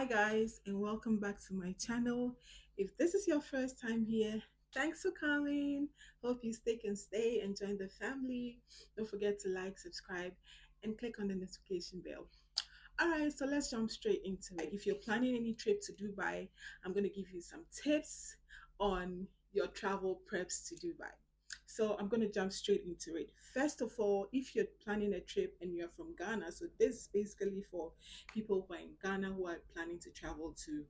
Hi guys, and welcome back to my channel. If this is your first time here, thanks for coming. Hope you stay and join the family. Don't forget to like, subscribe, and click on the notification bell. All right, so let's jump straight into it. If you're planning any trip to Dubai, I'm going to give you some tips on your travel preps to Dubai. So I'm going to jump straight into it. First of all, if you're planning a trip and you're from Ghana, so this is basically for people who are in Ghana who are planning to travel to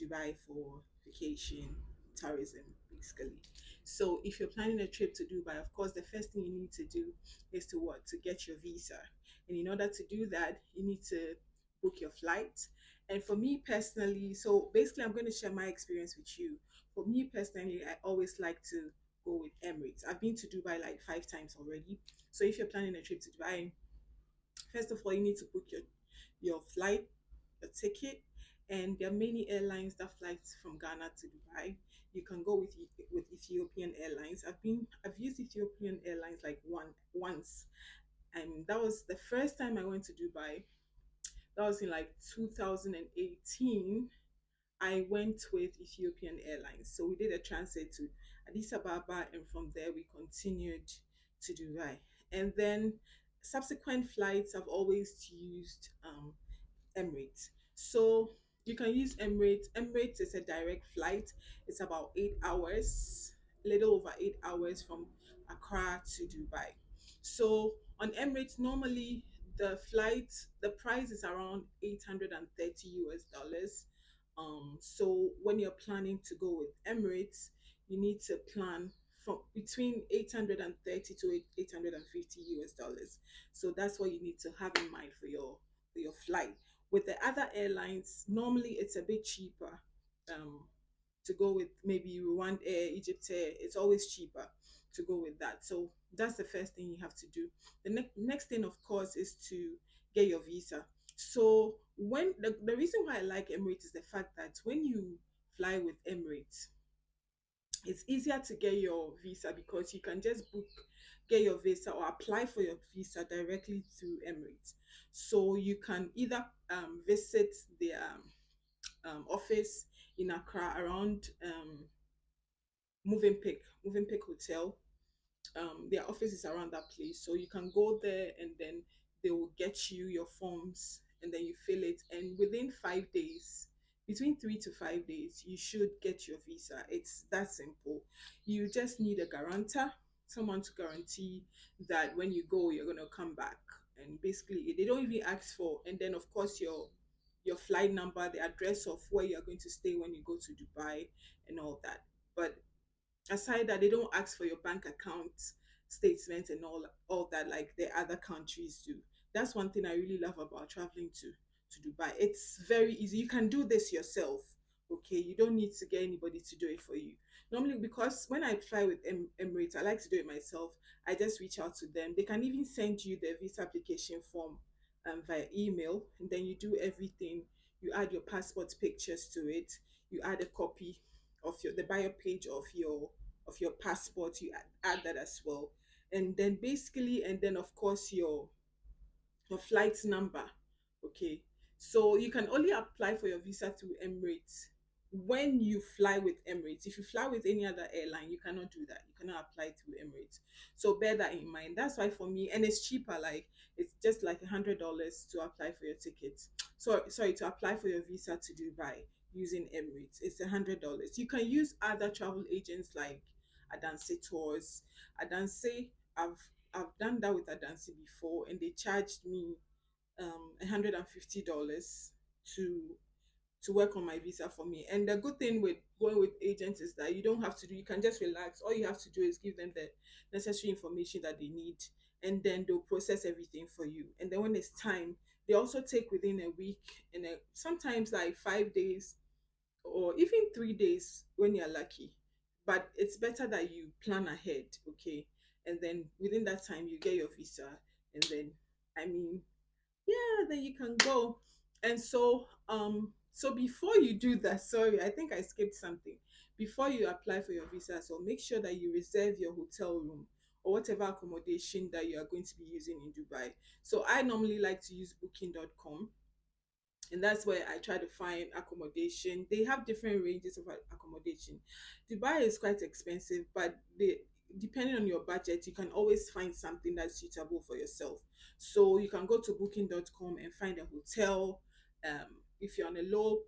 Dubai for vacation, tourism, basically. So if you're planning a trip to Dubai, of course, the first thing you need to do is to what? To get your visa. And in order to do that, you need to book your flight. And for me personally, so basically, I'm going to share my experience with you. For me personally, I always like to go with Emirates. I've been to Dubai like 5 times already. So if you're planning a trip to Dubai, first of all, you need to book your flight, your ticket, and there are many airlines that flies from Ghana to Dubai. You can go with Ethiopian Airlines. I've used Ethiopian Airlines like once, and that was the first time I went to Dubai. That was in like 2018. I went with Ethiopian Airlines. So we did a transit to Addis Ababa, and from there we continued to Dubai. And then subsequent flights, I've always used Emirates. So you can use Emirates. Emirates is a direct flight. It's about 8 hours, a little over 8 hours from Accra to Dubai. So on Emirates, normally the price is around 830 US dollars. So when you're planning to go with Emirates, you need to plan from between 830 to 850 US dollars. So that's what you need to have in mind for your flight. With the other airlines, normally it's a bit cheaper to go with maybe Rwanda Air, Egypt Air. It's always cheaper to go with that. So that's the first thing you have to do. The next thing, of course, is to get your visa. So when the reason why I like Emirates is the fact that when you fly with Emirates, it's easier to get your visa because you can just get your visa or apply for your visa directly through Emirates. So you can either visit the office in Accra around Moving Pick Hotel. Their office is around that place, so you can go there and then they will get you your forms and then you fill it, and within 5 days, between 3 to 5 days, you should get your visa. It's that simple. You just need a guarantor, someone to guarantee that when you go you're going to come back. And basically they don't even ask for, and then of course your flight number, the address of where you're going to stay when you go to Dubai, and all that. But aside that, they don't ask for your bank account statement and all that like the other countries do. That's one thing I really love about traveling to Dubai. It's very easy. You can do this yourself. Okay, you don't need to get anybody to do it for you. Normally, because when I fly with Emirates, I like to do it myself. I just reach out to them. They can even send you the visa application form via email, and then you do everything. You add your passport pictures to it. You add a copy of the bio page of your passport. You add that as well, and then basically, and then of course your flight number. Okay, so you can only apply for your visa through Emirates when you fly with Emirates. If you fly with any other airline, you cannot do that. You cannot apply through Emirates. So bear that in mind. That's why for me, and it's cheaper. Like it's just like $100 to apply for your tickets. So sorry, to apply for your visa to Dubai using Emirates, it's $100. You can use other travel agents like Adanse Tours. Adanse, I've done that with Adanse before, and they charged me $150 to work on my visa for me. And the good thing with going with agents is that you don't have to do, you can just relax. All you have to do is give them the necessary information that they need, and then they'll process everything for you. And then when it's time, they also take within a week, and sometimes like 5 days or even 3 days when you're lucky. But it's better that you plan ahead, okay? And then within that time, you get your visa, and then I mean, yeah, then you can go. And so before you do that, sorry, I think I skipped something. Before you apply for your visa, so make sure that you reserve your hotel room or whatever accommodation that you are going to be using in Dubai. So I normally like to use booking.com. And that's where I try to find accommodation. They have different ranges of accommodation. Dubai is quite expensive, but depending on your budget, you can always find something that's suitable for yourself. So you can go to booking.com and find a hotel. If you're on a low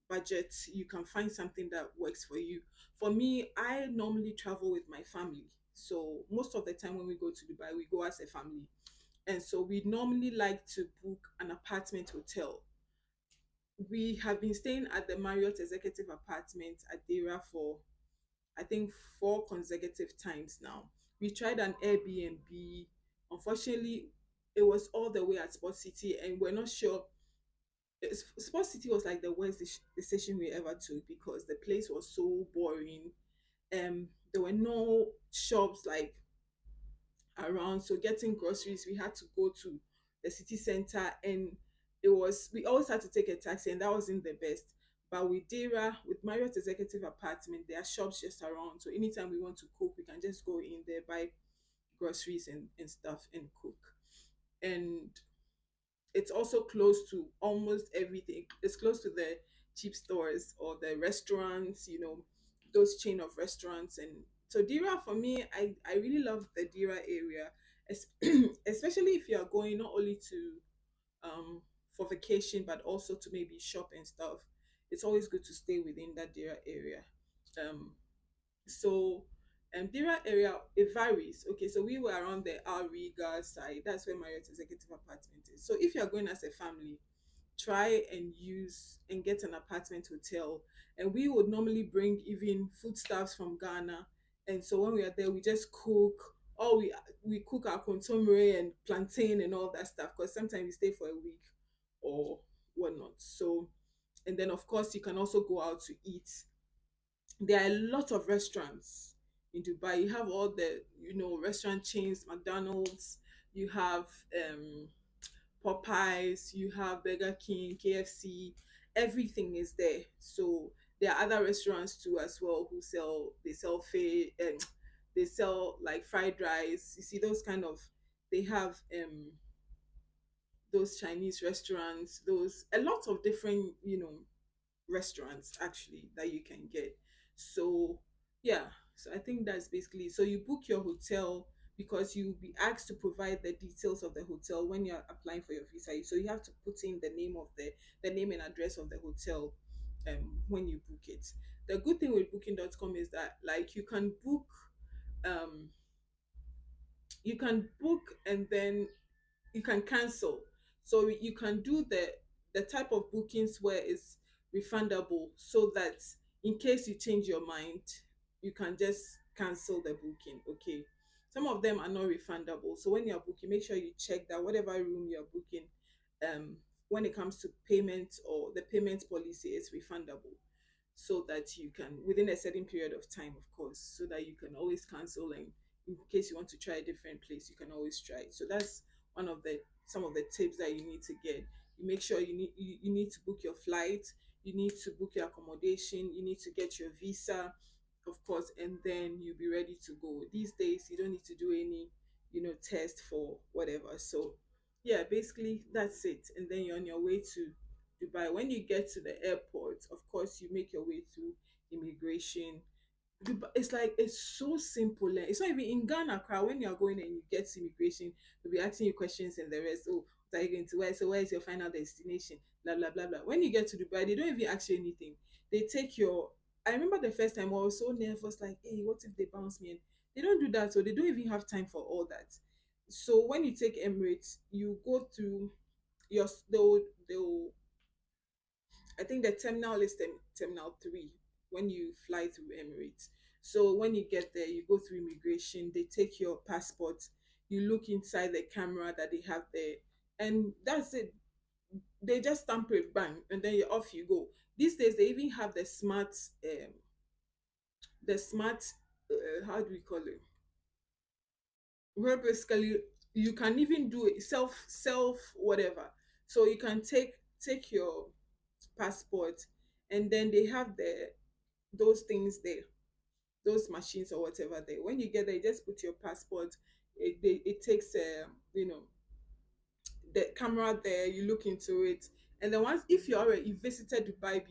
budget, you can find something that works for you. For me, I normally travel with my family. So most of the time when we go to Dubai, we go as a family. And so we normally like to book an apartment hotel. We have been staying at the Marriott Executive Apartment at Dera for, I think, 4 consecutive times now. We tried an Airbnb. Unfortunately, it was all the way at Sport City, and we're not sure. Sport City was like the worst decision we ever took because the place was so boring. There were no shops like around, so getting groceries, we had to go to the city center, and we always had to take a taxi, and that wasn't the best. But with Dera, with Marriott Executive Apartment, there are shops just around, so anytime we want to cook, we can just go in there, buy groceries and stuff, and cook. And it's also close to almost everything. It's close to the cheap stores or the restaurants, those chain of restaurants. And so Dira, for me, I really love the Dira area, especially if you are going not only to for vacation but also to maybe shop and stuff. It's always good to stay within that Dira area. Um, so Dira area, it varies. Okay, so we were around the Al Riga side. That's where Marriott Executive Apartment is. So if you're going as a family, try and use and get an apartment hotel. And we would normally bring even foodstuffs from Ghana. And so when we are there, we just cook. Or we cook our consomme and plantain and all that stuff. Because sometimes we stay for a week or whatnot. So, and then of course you can also go out to eat. There are a lot of restaurants in Dubai. You have all the restaurant chains, McDonald's. You have Popeyes, you have Burger King, KFC, everything is there. So there are other restaurants too as well who sell they sell like fried rice. You see those kind of, they have those Chinese restaurants, those a lot of different restaurants actually that you can get. So yeah, so I think that's basically, so you book your hotel because you'll be asked to provide the details of the hotel when you're applying for your visa. So you have to put in the name of the name and address of the hotel when you book it. The good thing with booking.com is that like um you can book and then you can cancel. So you can do the type of bookings where it's refundable, so that in case you change your mind, you can just cancel the booking. Okay. Some of them are not refundable. So when you're booking, make sure you check that whatever room you're booking, um, when it comes to payment or the payment policy, is refundable, so that you can, within a certain period of time, of course, so that you can always cancel, and in case you want to try a different place, you can always try it. So that's one of the some of the tips that you need to get. You make sure you need to book your flight, you need to book your accommodation, you need to get your visa, of course, and then you'll be ready to go. These days you don't need to do any test for whatever. So yeah, basically that's it, and then you're on your way to Dubai. When you get to the airport, of course, you make your way through immigration. It's like it's so simple. It's not even in Ghana. Crowd, when you're going and you get to immigration, they'll be asking you questions and the rest. Oh, what are you going to where? So where is your final destination? Blah blah blah blah. When you get to Dubai, they don't even ask you anything. They take your. I remember the first time I was so nervous, like, hey, what if they bounce me? And they don't do that, so they don't even have time for all that. So when you take Emirates, you go through your they'll I think the terminal is terminal 3 when you fly through Emirates. So when you get there, you go through immigration, they take your passport, you look inside the camera that they have there, and that's it. They just stamp it, bang, and then you're off you go. These days, they even have the smart, how do we call it? Where basically you can even do it self whatever. So you can take your passport, and then they have those things there, those machines or whatever there. When you get there, you just put your passport. It takes the camera there. You look into it, And then once, if you visited Dubai